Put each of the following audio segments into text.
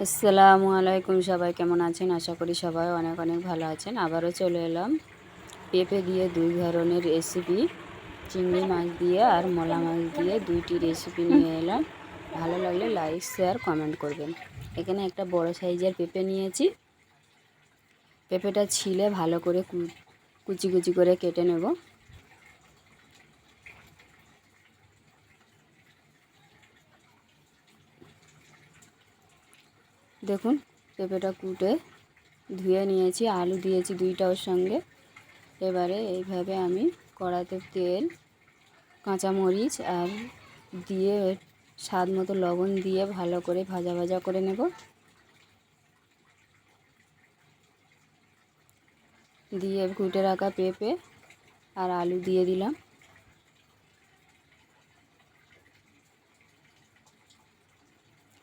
আসসালামু আলাইকুম, সবাই কেমন আছেন? আশা করি সবাই অনেক অনেক ভালো আছেন। আবারও চলে এলাম পেঁপে দিয়ে দুই ধরনের রেসিপি, চিংড়ি মাছ দিয়ে আর মলা মাছ দিয়ে দুইটি রেসিপি নিয়ে এলাম। ভালো লাগলে লাইক শেয়ার কমেন্ট করবেন। এখানে একটা বড় সাইজের পেঁপে নিয়েছি। পেঁপেটা ছিলে ভালো করে কুচি কুচি করে কেটে নেব। দেখুন, পেঁপেটা কুটে ধুয়ে নিয়েছি, আলু দিয়েছি দুইটা ওর সঙ্গে। এবারে এইভাবে আমি কড়াতে তেল, কাঁচামরিচ আর দিয়ে স্বাদ মতো লবণ দিয়ে ভালো করে ভাজা ভাজা করে নেব। দিয়ে কুটে রাখা পেঁপে আর আলু দিয়ে দিলাম।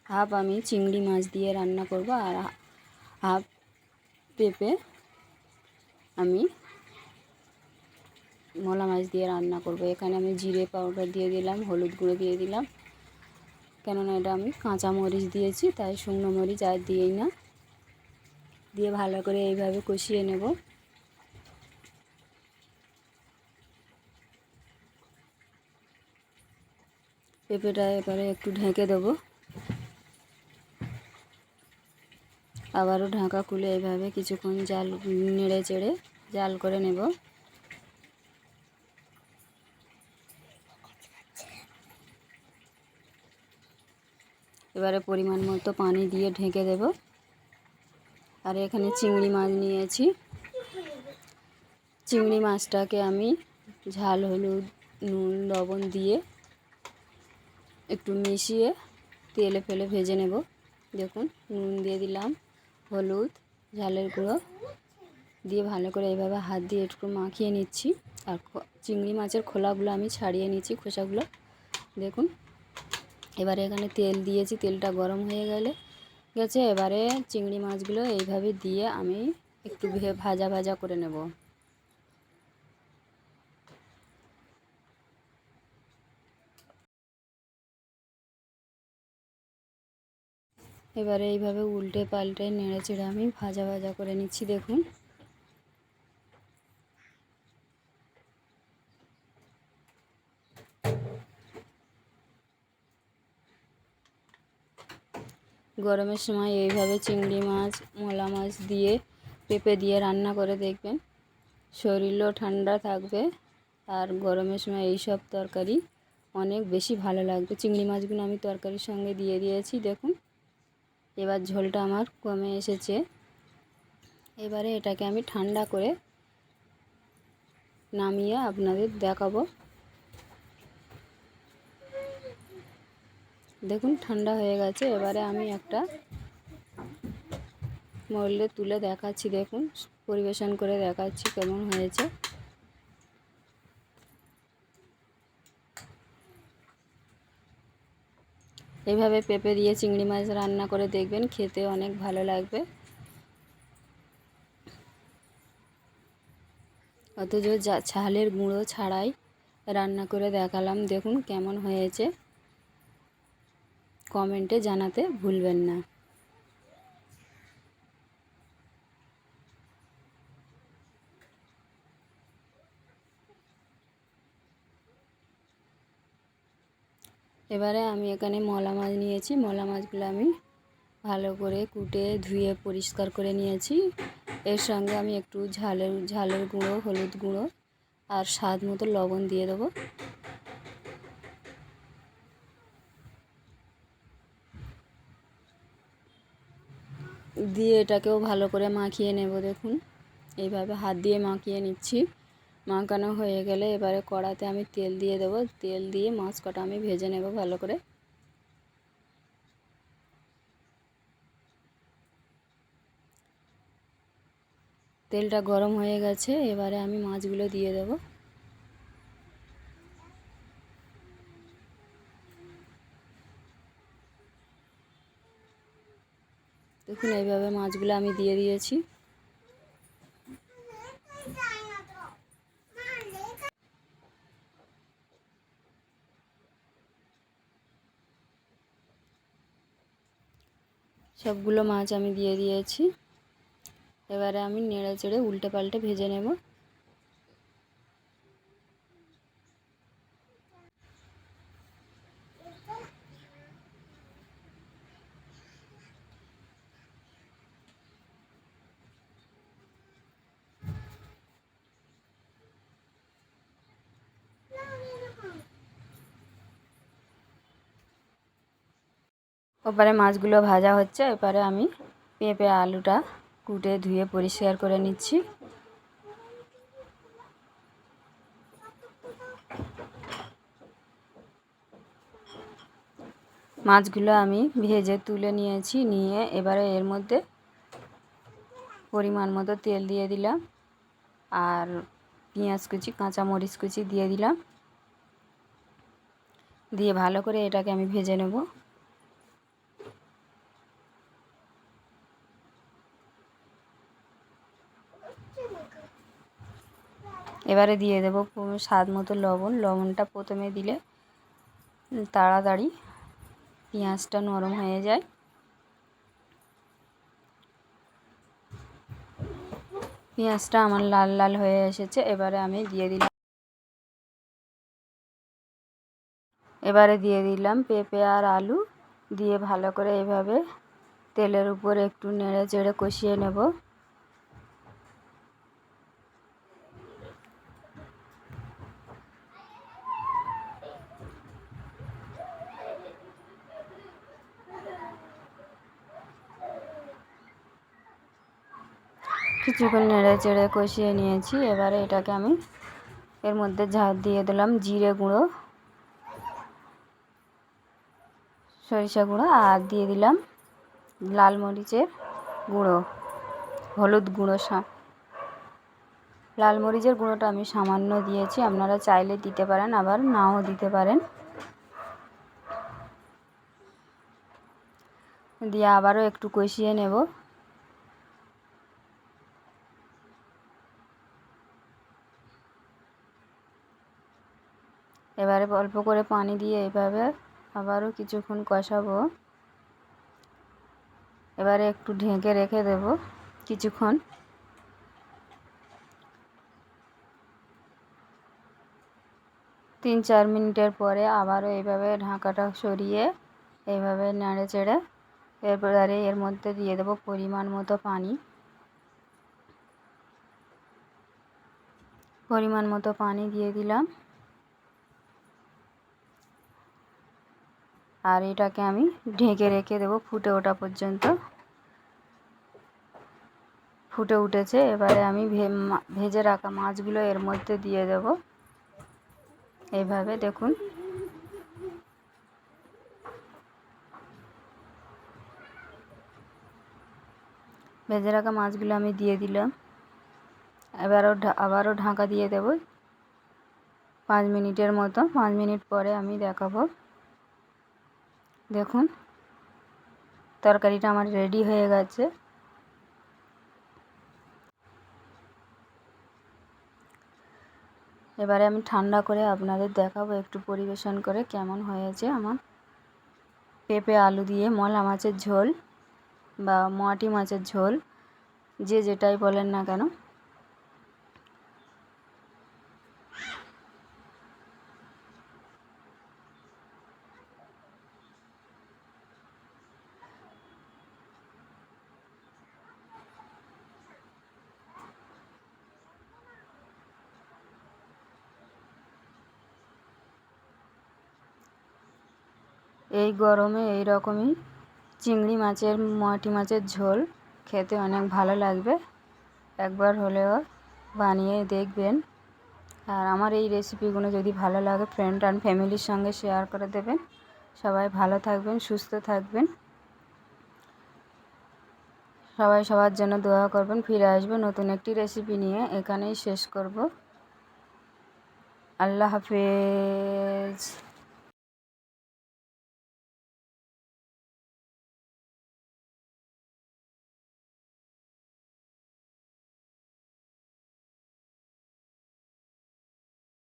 হাফ আমি চিংড়ি মাছ দিয়ে রান্না করব আর হাফ পেঁপে আমি মলা মাছ দিয়ে রান্না করব। এখানে আমি জিরে পাউডার দিয়ে দিলাম, হলুদ গুঁড়ো দিয়ে দিলাম, কেননা এটা আমি কাঁচা মরিচ দিয়েছি, তাই শুকনো মরিচ আর দিয়েই না। দিয়ে ভালো করে এইভাবে কষিয়ে নেব। পেঁপেটা এবারে একটু ঢেকে দেবো, আবারও ঢাকা খুলে এইভাবে কিছুক্ষণ জাল নেড়ে চেড়ে জাল করে নেব। এবারে পরিমাণ মতো পানি দিয়ে ঢেকে দেব। আর এখানে চিংড়ি মাছ নিয়েছি। চিংড়ি মাছটাকে আমি ঝাল, হলুদ, নুন, লবণ দিয়ে একটু মিশিয়ে তেলে ফেলে ভেজে নেব। দেখুন, নুন দিয়ে দিলাম, হলুদ, ঝালের গুঁড়ো দিয়ে ভালো করে এইভাবে হাত দিয়ে একটু মাখিয়ে নিচ্ছি। আর চিংড়ি মাছের খোলাগুলো আমি ছাড়িয়ে নিচ্ছি, খোসাগুলো। দেখুন, এবারে এখানে তেল দিয়েছি, তেলটা গরম হয়ে গেছে। এবারে চিংড়ি মাছগুলো এইভাবে দিয়ে আমি একটু ভাজা ভাজা করে নেব। এবারে এইভাবে উল্টে পাল্টে নেড়ে চেড়ে আমি ভাজা ভাজা করে নিচ্ছি। দেখুন, গরমের সময় এইভাবে চিংড়ি মাছ, মলা মাছ দিয়ে পেঁপে দিয়ে রান্না করে দেখবেন, শরীরও ঠান্ডা থাকবে। আর গরমের সময় এইসব তরকারি অনেক বেশি ভালো লাগবে। চিংড়ি মাছগুলো আমি তরকারির সঙ্গে দিয়ে দিয়েছি। দেখুন, এবার ঝোলটা আমার কমে এসেছে। এবারে এটাকে আমি ঠান্ডা করে নামিয়ে আপনাদের দেখাবো। দেখুন, ঠান্ডা হয়ে গেছে। এবারে আমি একটা মোল্ডে তুলে দেখাচ্ছি। দেখুন, পরিবেশন করে দেখাচ্ছি কেমন হয়েছে। এইভাবে পেঁপে দিয়ে চিংড়ি মাছ রান্না করে দেখবেন, খেতে অনেক ভালো লাগবে। অথচ ঝালের গুঁড়ো ছাড়াই রান্না করে দেখালাম। দেখুন কেমন হয়েছে, কমেন্টে জানাতে ভুলবেন না। এবারে আমি এখানে মলা মাছ নিয়েছি। মলা মাছগুলো আমি ভালো করে কুটে ধুয়ে পরিষ্কার করে নিয়েছি। এর সঙ্গে আমি একটু ঝালের গুঁড়ো, হলুদ গুঁড়ো আর স্বাদ মতো লবণ দিয়ে দেবো। দিয়ে এটাকেও ভালো করে মাখিয়ে নেব। দেখুন, এইভাবে হাত দিয়ে মাখিয়ে নিচ্ছি। মাখানো হয়ে গেলে এবারে কড়াতে আমি তেল দিয়ে দেবো। তেল দিয়ে মাছ কটা আমি ভেজে নেব ভালো করে। তেলটা গরম হয়ে গেছে। এবারে আমি মাছগুলো দিয়ে দেব। দেখুন, এইভাবে মাছগুলো আমি দিয়ে দিয়েছি। সবগুলো মাছ আমি দিয়ে দিয়েছি। এবারে আমি নেড়ে চেড়ে উল্টে পাল্টে ভেজে নেব। ওপারে মাছগুলো ভাজা হচ্ছে, এবারে আমি পেঁপে আলুটা কুটে ধুয়ে পরিষ্কার করে নিচ্ছি। মাছগুলো আমি ভেজে তুলে নিয়েছি, নিয়ে এবারে এর মধ্যে পরিমাণ মতো তেল দিয়ে দিলাম আর পেঁয়াজ কুচি কাঁচামরিচ কুচি দিয়ে দিলাম, দিয়ে ভালো করে এটাকে আমি ভেজে নেব। এবারে দিয়ে দেব স্বাদ মতো লবণ। লবণটা প্রথমে দিলে তাড়াতাড়ি পেঁয়াজটা নরম হয়ে যায়। পেঁয়াজটা আমার লাল লাল হয়ে এসেছে, এবারে আমি দিয়ে দিলাম পেঁপে আর আলু দিয়ে ভালো করে এভাবে তেলের উপর একটু নেড়ে চেড়ে কষিয়ে নেব। কিছুক্ষণ নেড়ে চেড়ে কষিয়ে নিয়েছি। এবারে এটাকে আমি এর মধ্যে দিয়ে দিলাম জিরে গুঁড়ো, সরিষা গুঁড়ো আর দিয়ে দিলাম লাল মরিচের গুঁড়ো, হলুদ গুঁড়ো। লাল মরিচের গুঁড়োটা আমি সামান্য দিয়েছি, আপনারা চাইলে দিতে পারেন, আবার নাও দিতে পারেন। দিয়ে আবারও একটু কষিয়ে নেব। এবারে অল্প করে পানি দিয়ে এভাবে আবারও কিছুক্ষণ কষাবো। এবারে একটু ঢেকে রেখে দেব কিছুক্ষণ। তিন চার মিনিটের পরে আবারও এইভাবে ঢাকাটা সরিয়ে এইভাবে নেড়ে চেড়ে এরপরে এর মধ্যে দিয়ে দেব পরিমাণ মতো পানি। পরিমাণ মতো পানি দিয়ে দিলাম, আর এটাকে আমি ঢেকে রেখে দেব ফুটে ওঠা পর্যন্ত। ফুটে উঠেছে, এবারে আমি ভেজে রাখা মাছগুলো এর মধ্যে দিয়ে দেব। এইভাবে দেখুন। ভেজে রাখা মাছগুলো আমি দিয়ে দিলাম। আবারও ঢাকা দিয়ে দেব 5 মিনিটের মতো। 5 মিনিট পরে আমি দেখাবো। দেখুন তরকারিটা আমার রেডি হয়ে গেছে। এবারে আমি ঠান্ডা করে আপনাদের দেখাবো একটু পরিবেশন করে কেমন হয়েছে আমার পেঁপে আলু দিয়ে মলা মাছের ঝোল বা মোয়াটি মাছের ঝোল, যে যেটাই বলেন না কেন। এই গরমে এই রকমই চিংড়ি মাছের মোয়াটি মাছের ঝোল খেতে অনেক ভালো লাগবে। একবার হলেও বানিয়ে দেখবেন। আর আমার এই রেসিপিগুলো যদি ভালো লাগে ফ্রেন্ড অ্যান্ড ফ্যামিলির সঙ্গে শেয়ার করে দেবেন। সবাই ভালো থাকবেন, সুস্থ থাকবেন। সবাই সবার জন্য দোয়া করবেন। ফিরে আসবো নতুন একটি রেসিপি নিয়ে। এখানেই শেষ করব। আল্লাহ হাফেজ।